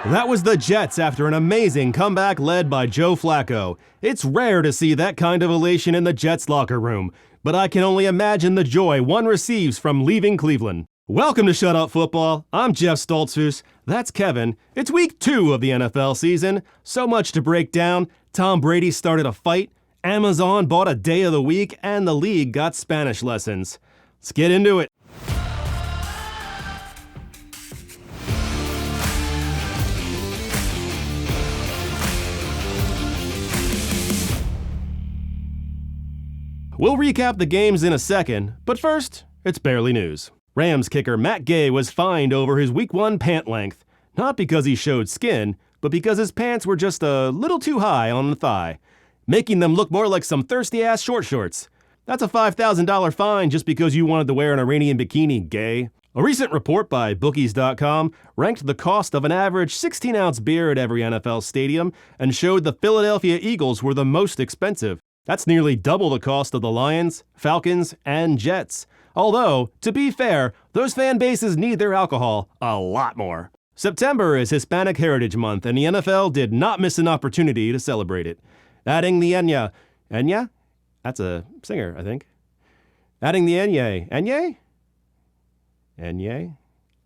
That was the Jets after an amazing comeback led by Joe Flacco. It's rare to see that kind of elation in the Jets locker room, but I can only imagine the joy one receives from leaving Cleveland. Welcome to Shut Up Football. I'm Jeff Stoltzfus. That's Kevin. It's week 2 of the NFL season. So much to break down. Tom Brady started a fight, Amazon bought a day of the week, and the league got Spanish lessons. Let's get into it. We'll recap the games in a second, but first, it's barely news. Rams kicker Matt Gay was fined over his Week 1 pant length, not because he showed skin, but because his pants were just a little too high on the thigh, making them look more like some thirsty-ass short shorts. That's a $5,000 fine just because you wanted to wear an Iranian bikini, Gay. A recent report by Bookies.com ranked the cost of an average 16-ounce beer at every NFL stadium and showed the Philadelphia Eagles were the most expensive. That's nearly double the cost of the Lions, Falcons, and Jets. Although, to be fair, those fan bases need their alcohol a lot more. September is Hispanic Heritage Month, and the NFL did not miss an opportunity to celebrate it. Adding the Enya. Enya? That's a singer, I think. Adding the Enye. Enye? Enye?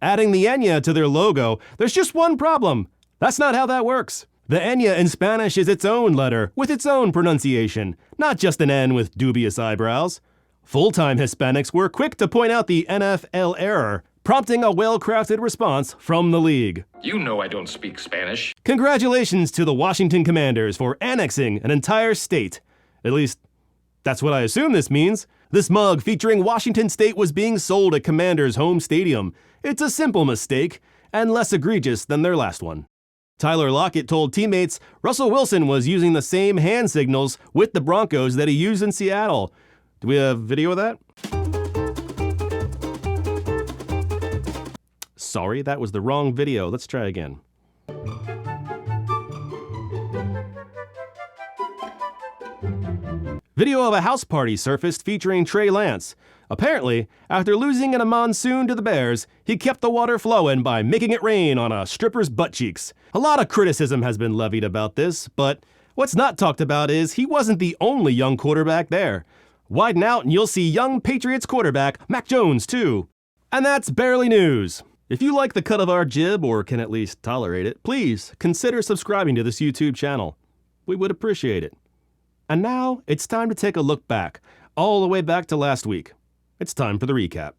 Adding the Enya to their logo, there's just one problem. That's not how that works. The Enya in Spanish is its own letter, with its own pronunciation, not just an N with dubious eyebrows. Full-time Hispanics were quick to point out the NFL error, prompting a well-crafted response from the league. You know I don't speak Spanish. Congratulations to the Washington Commanders for annexing an entire state. At least, that's what I assume this means. This mug featuring Washington State was being sold at Commanders' home stadium. It's a simple mistake, and less egregious than their last one. Tyler Lockett told teammates Russell Wilson was using the same hand signals with the Broncos that he used in Seattle. Do we have video of that? Sorry, that was the wrong video. Let's try again. Video of a house party surfaced featuring Trey Lance. Apparently, after losing in a monsoon to the Bears, he kept the water flowing by making it rain on a stripper's butt cheeks. A lot of criticism has been levied about this, but what's not talked about is he wasn't the only young quarterback there. Widen out and you'll see young Patriots quarterback Mac Jones too. And that's barely news. If you like the cut of our jib or can at least tolerate it, please consider subscribing to this YouTube channel. We would appreciate it. And now it's time to take a look back, all the way back to last week. It's time for the recap.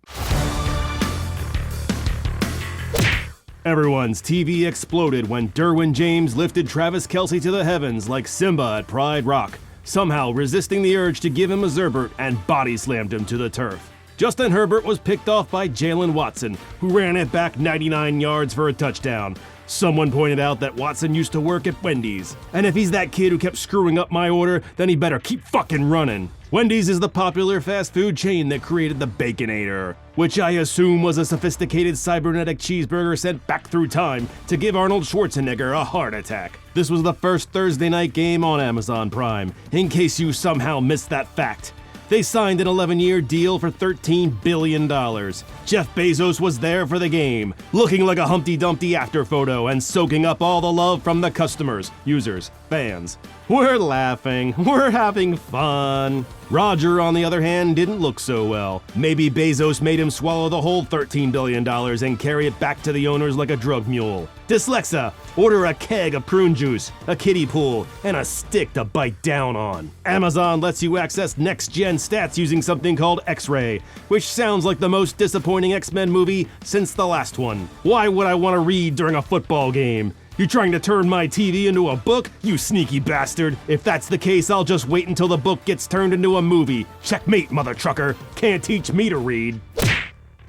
Everyone's TV exploded when Derwin James lifted Travis Kelce to the heavens like Simba at Pride Rock, somehow resisting the urge to give him a Zerbert and body slammed him to the turf. Justin Herbert was picked off by Jalen Watson, who ran it back 99 yards for a touchdown. Someone pointed out that Watson used to work at Wendy's, and if he's that kid who kept screwing up my order, then he better keep fucking running. Wendy's is the popular fast food chain that created the Baconator, which I assume was a sophisticated cybernetic cheeseburger sent back through time to give Arnold Schwarzenegger a heart attack. This was the first Thursday night game on Amazon Prime, in case you somehow missed that fact. They signed an 11-year deal for $13 billion. Jeff Bezos was there for the game, looking like a Humpty Dumpty after photo and soaking up all the love from the customers, users, fans. We're laughing, we're having fun. Roger, on the other hand, didn't look so well. Maybe Bezos made him swallow the whole $13 billion and carry it back to the owners like a drug mule. Dyslexa, order a keg of prune juice, a kiddie pool, and a stick to bite down on. Amazon lets you access next-gen stats using something called X-Ray, which sounds like the most disappointing X-Men movie since the last one. Why would I want to read during a football game? You trying to turn my TV into a book, you sneaky bastard? If that's the case, I'll just wait until the book gets turned into a movie. Checkmate, mother trucker. Can't teach me to read.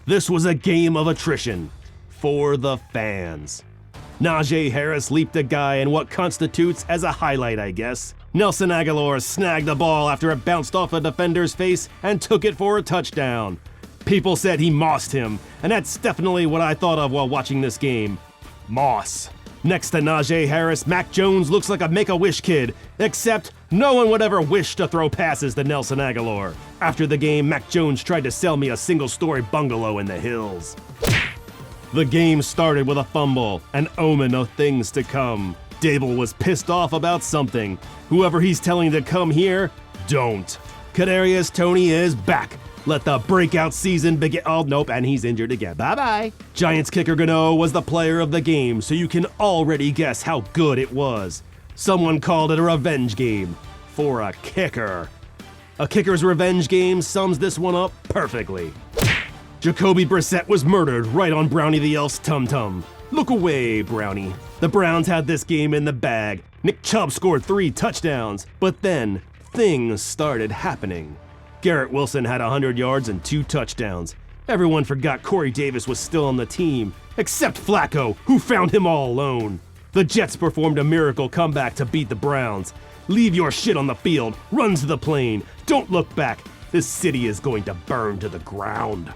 This was a game of attrition. For the fans. Najee Harris leaped a guy in what constitutes as a highlight, I guess. Nelson Aguilar snagged the ball after it bounced off a defender's face and took it for a touchdown. People said he mossed him, and that's definitely what I thought of while watching this game. Moss. Next to Najee Harris, Mac Jones looks like a Make-A-Wish kid, except no one would ever wish to throw passes to Nelson Aguilar. After the game, Mac Jones tried to sell me a single-story bungalow in the hills. The game started with a fumble, an omen of things to come. Dable was pissed off about something. Whoever he's telling to come here, don't. Kadarius Toney is back. Let the breakout season begin. Oh, nope, and he's injured again. Bye-bye. Giants kicker Gano was the player of the game, so you can already guess how good it was. Someone called it a revenge game for a kicker. A kicker's revenge game sums this one up perfectly. Jacoby Brissett was murdered right on Brownie the Elf's tum-tum. Look away, Brownie. The Browns had this game in the bag. Nick Chubb scored 3 touchdowns, but then things started happening. Garrett Wilson had 100 yards and 2 touchdowns. Everyone forgot Corey Davis was still on the team, except Flacco, who found him all alone. The Jets performed a miracle comeback to beat the Browns. Leave your shit on the field, run to the plane, don't look back. This city is going to burn to the ground.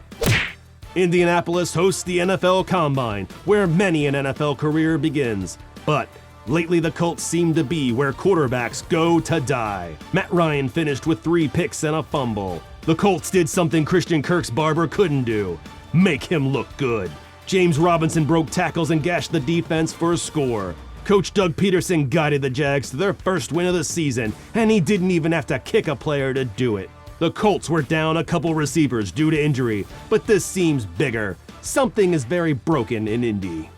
Indianapolis hosts the NFL Combine, where many an NFL career begins. But lately the Colts seem to be where quarterbacks go to die. Matt Ryan finished with 3 picks and a fumble. The Colts did something Christian Kirk's barber couldn't do: make him look good. James Robinson broke tackles and gashed the defense for a score. Coach Doug Peterson guided the Jags to their first win of the season, and he didn't even have to kick a player to do it. The Colts were down a couple receivers due to injury, but this seems bigger. Something is very broken in Indy.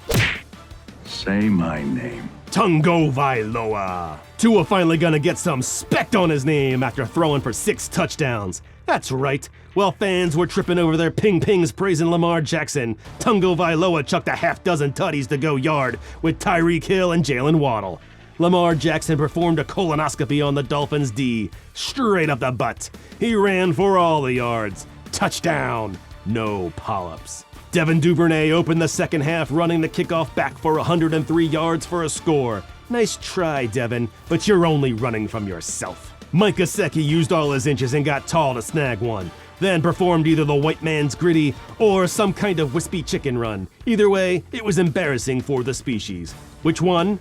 Say my name. Tungo Vailoa. Tua finally gonna get some spect on his name after throwing for 6 touchdowns. That's right. While fans were tripping over their ping-pings praising Lamar Jackson, Tungo Vailoa chucked a half dozen tutties to go yard with Tyreek Hill and Jalen Waddle. Lamar Jackson performed a colonoscopy on the Dolphins' D, straight up the butt. He ran for all the yards. Touchdown. No polyps. Devin Duvernay opened the second half running the kickoff back for 103 yards for a score. Nice try, Devin, but you're only running from yourself. Mike Gesicki used all his inches and got tall to snag one, then performed either the white man's gritty or some kind of wispy chicken run. Either way, it was embarrassing for the species. Which one?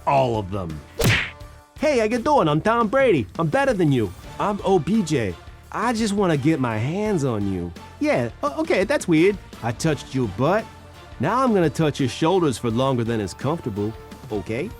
All of them. Hey, how you doing? I'm Tom Brady. I'm better than you. I'm OBJ. I just want to get my hands on you. Yeah, okay, that's weird. I touched your butt. Now I'm gonna touch your shoulders for longer than is comfortable. Okay?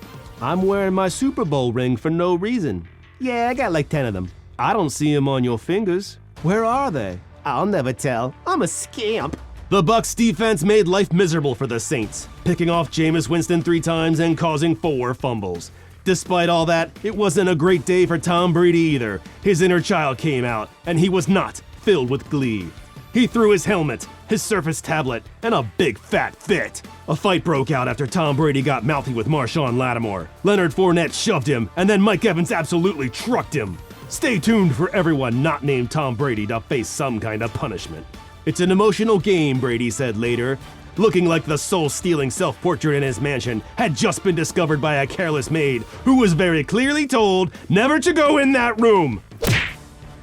I'm wearing my Super Bowl ring for no reason. Yeah, I got like 10 of them. I don't see them on your fingers. Where are they? I'll never tell. I'm a scamp. The Bucs defense made life miserable for the Saints, picking off Jameis Winston 3 times and causing 4 fumbles. Despite all that, it wasn't a great day for Tom Brady either. His inner child came out, and he was not filled with glee. He threw his helmet, his Surface tablet, and a big fat fit. A fight broke out after Tom Brady got mouthy with Marshawn Lattimore. Leonard Fournette shoved him, and then Mike Evans absolutely trucked him. Stay tuned for everyone not named Tom Brady to face some kind of punishment. It's an emotional game, Brady said later, looking like the soul-stealing self-portrait in his mansion had just been discovered by a careless maid who was very clearly told never to go in that room.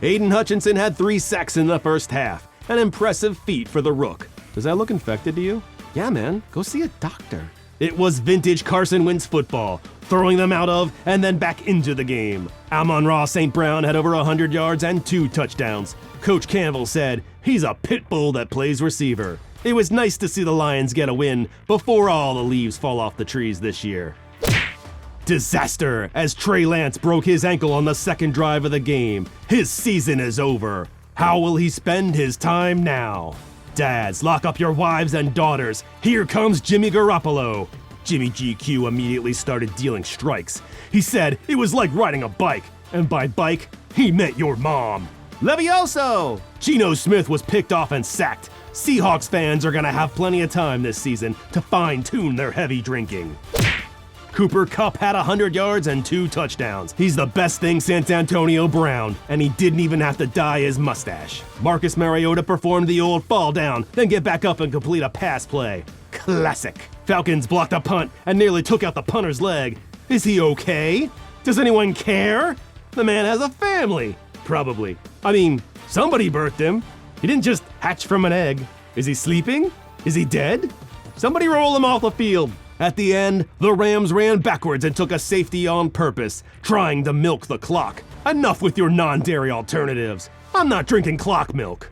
Aiden Hutchinson had 3 sacks in the first half, an impressive feat for the Rook. Does that look infected to you? Yeah, man, go see a doctor. It was vintage Carson Wentz football, throwing them out of and then back into the game. Amon-Ra St. Brown had over 100 yards and 2 touchdowns. Coach Campbell said, he's a pit bull that plays receiver. It was nice to see the Lions get a win before all the leaves fall off the trees this year. Disaster as Trey Lance broke his ankle on the second drive of the game. His season is over. How will he spend his time now? Dads, lock up your wives and daughters. Here comes Jimmy Garoppolo. Jimmy GQ immediately started dealing strikes. He said it was like riding a bike, and by bike, he meant your mom. Levioso! Geno Smith was picked off and sacked. Seahawks fans are gonna have plenty of time this season to fine-tune their heavy drinking. Cooper Kupp had 100 yards and 2 touchdowns. He's the best thing since Antonio Brown, and he didn't even have to dye his mustache. Marcus Mariota performed the old fall down, then get back up and complete a pass play. Classic. Falcons blocked a punt and nearly took out the punter's leg. Is he okay? Does anyone care? The man has a family. Probably. I mean, somebody birthed him. He didn't just hatch from an egg. Is he sleeping? Is he dead? Somebody roll him off the field. At the end, the Rams ran backwards and took a safety on purpose, trying to milk the clock. Enough with your non-dairy alternatives. I'm not drinking clock milk.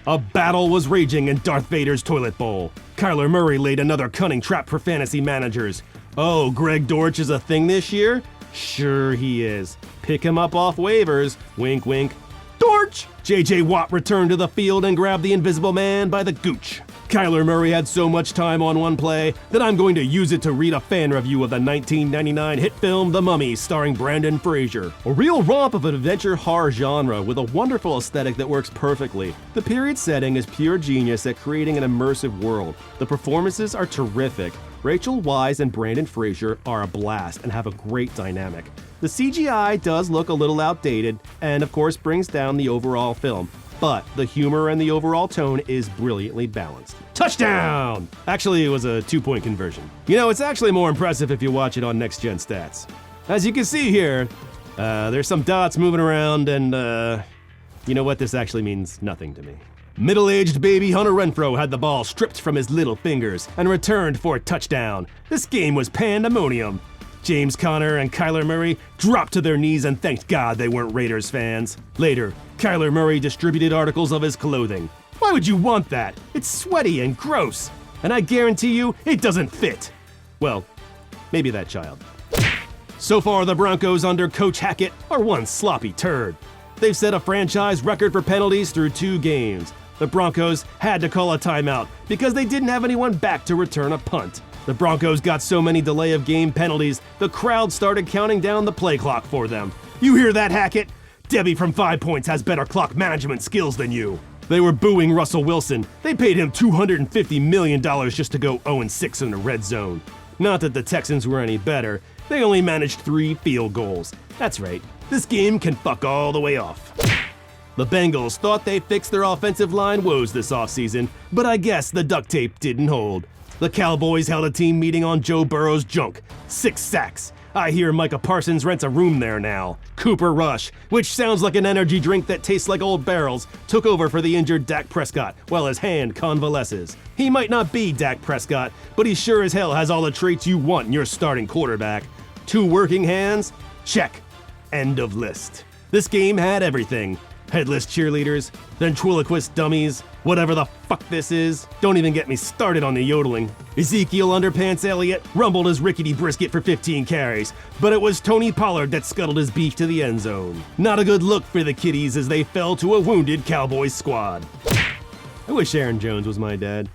A battle was raging in Darth Vader's toilet bowl. Kyler Murray laid another cunning trap for fantasy managers. Oh, Greg Dortch is a thing this year? Sure he is. Pick him up off waivers. Wink, wink. Dortch! J.J. Watt returned to the field and grabbed the Invisible Man by the gooch. Kyler Murray had so much time on one play that I'm going to use it to read a fan review of the 1999 hit film The Mummy starring Brendan Fraser. A real romp of an adventure horror genre with a wonderful aesthetic that works perfectly. The period setting is pure genius at creating an immersive world. The performances are terrific. Rachel Weisz and Brendan Fraser are a blast and have a great dynamic. The CGI does look a little outdated and of course brings down the overall film, but the humor and the overall tone is brilliantly balanced. Touchdown! Actually, it was a 2-point conversion. You know, it's actually more impressive if you watch it on Next Gen Stats. As you can see here, there's some dots moving around and you know what? This actually means nothing to me. Middle-aged baby Hunter Renfrow had the ball stripped from his little fingers and returned for a touchdown. This game was pandemonium. James Conner and Kyler Murray dropped to their knees and thanked God they weren't Raiders fans. Later, Kyler Murray distributed articles of his clothing. Why would you want that? It's sweaty and gross. And I guarantee you, it doesn't fit. Well, maybe that child. So far, the Broncos under Coach Hackett are one sloppy turd. They've set a franchise record for penalties through 2 games. The Broncos had to call a timeout because they didn't have anyone back to return a punt. The Broncos got so many delay of game penalties, the crowd started counting down the play clock for them. You hear that, Hackett? Debbie from 5 Points has better clock management skills than you. They were booing Russell Wilson. They paid him $250 million just to go 0-6 in the red zone. Not that the Texans were any better. They only managed 3 field goals. That's right, this game can fuck all the way off. The Bengals thought they fixed their offensive line woes this offseason, but I guess the duct tape didn't hold. The Cowboys held a team meeting on Joe Burrow's junk. 6 sacks. I hear Micah Parsons rents a room there now. Cooper Rush, which sounds like an energy drink that tastes like old barrels, took over for the injured Dak Prescott while his hand convalesces. He might not be Dak Prescott, but he sure as hell has all the traits you want in your starting quarterback. 2 working hands? Check. End of list. This game had everything. Headless cheerleaders, ventriloquist dummies, whatever the fuck this is. Don't even get me started on the yodeling. Ezekiel Underpants Elliott rumbled his rickety brisket for 15 carries, but it was Tony Pollard that scuttled his beef to the end zone. Not a good look for the kiddies as they fell to a wounded Cowboys squad. I wish Aaron Jones was my dad.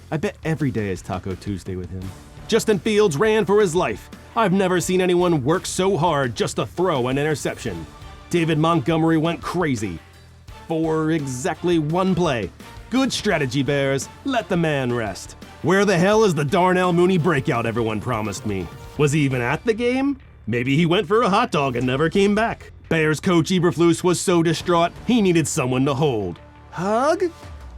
I bet every day is Taco Tuesday with him. Justin Fields ran for his life. I've never seen anyone work so hard just to throw an interception. David Montgomery went crazy. For exactly 1 play. Good strategy, Bears. Let the man rest. Where the hell is the Darnell Mooney breakout everyone promised me? Was he even at the game? Maybe he went for a hot dog and never came back. Bears coach Eberflus was so distraught, he needed someone to hold. Hug?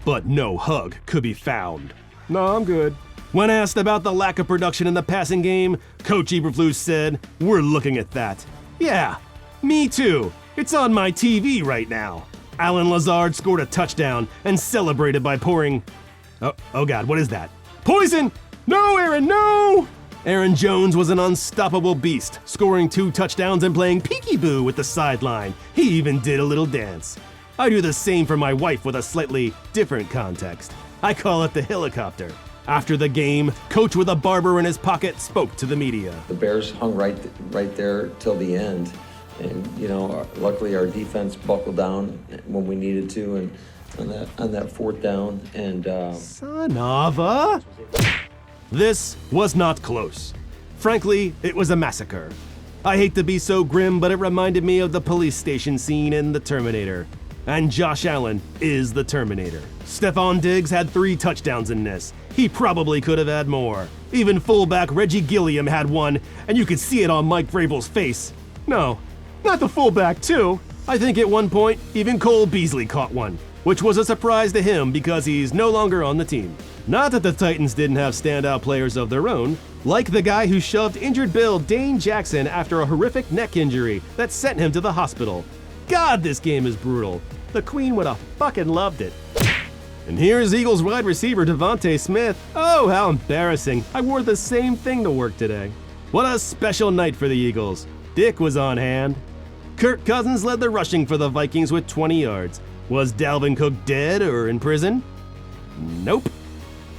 But no hug could be found. No, I'm good. When asked about the lack of production in the passing game, Coach Eberflus said, "We're looking at that." Yeah, me too. It's on my TV right now. Alan Lazard scored a touchdown and celebrated by pouring... Oh God, what is that? Poison! No, Aaron, no! Aaron Jones was an unstoppable beast, scoring 2 touchdowns and playing peekaboo with the sideline. He even did a little dance. I do the same for my wife with a slightly different context. I call it the helicopter. After the game, coach with a barber in his pocket spoke to the media. The Bears hung right there till the end. And, you know, luckily our defense buckled down when we needed to and on that 4th down. And Son of a... This was not close. Frankly, it was a massacre. I hate to be so grim, but it reminded me of the police station scene in The Terminator. And Josh Allen is the Terminator. Stephon Diggs had 3 touchdowns in this. He probably could have had more. Even fullback Reggie Gilliam had 1, and you could see it on Mike Vrabel's face. No, not the fullback too. I think at one point, even Cole Beasley caught one, which was a surprise to him because he's no longer on the team. Not that the Titans didn't have standout players of their own, like the guy who shoved injured Bill Dane Jackson after a horrific neck injury that sent him to the hospital. God, this game is brutal. The Queen would have fucking loved it. And here's Eagles wide receiver Devontae Smith. Oh, how embarrassing. I wore the same thing to work today. What a special night for the Eagles. Dick was on hand. Kirk Cousins led the rushing for the Vikings with 20 yards. Was Dalvin Cook dead or in prison? Nope.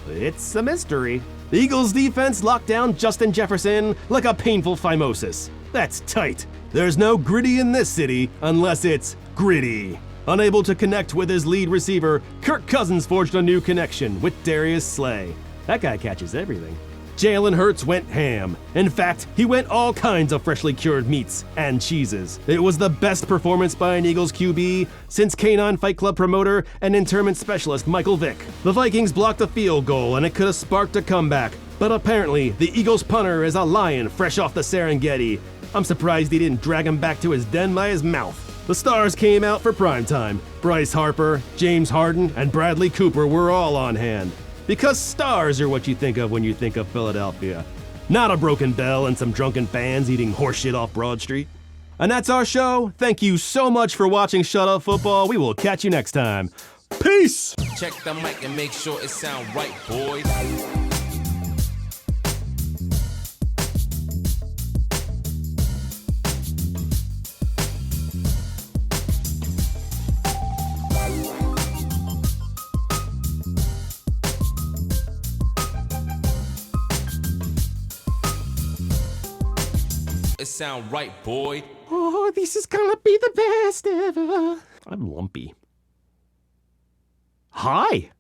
It's a mystery. The Eagles' defense locked down Justin Jefferson like a painful phimosis. That's tight. There's no gritty in this city unless it's gritty. Unable to connect with his lead receiver, Kirk Cousins forged a new connection with Darius Slay. That guy catches everything. Jalen Hurts went ham. In fact, he went all kinds of freshly cured meats and cheeses. It was the best performance by an Eagles QB since Canine Fight Club promoter and internment specialist Michael Vick. The Vikings blocked a field goal and it could have sparked a comeback, but apparently the Eagles punter is a lion fresh off the Serengeti. I'm surprised he didn't drag him back to his den by his mouth. The stars came out for primetime. Bryce Harper, James Harden, and Bradley Cooper were all on hand. Because stars are what you think of when you think of Philadelphia. Not a broken bell and some drunken fans eating horseshit off Broad Street. And that's our show. Thank you so much for watching Shut Up Football. We will catch you next time. Peace! Check the mic and make sure it sound right, boys. It sound right, boy. Oh, this is gonna be the best ever. I'm lumpy. Hi.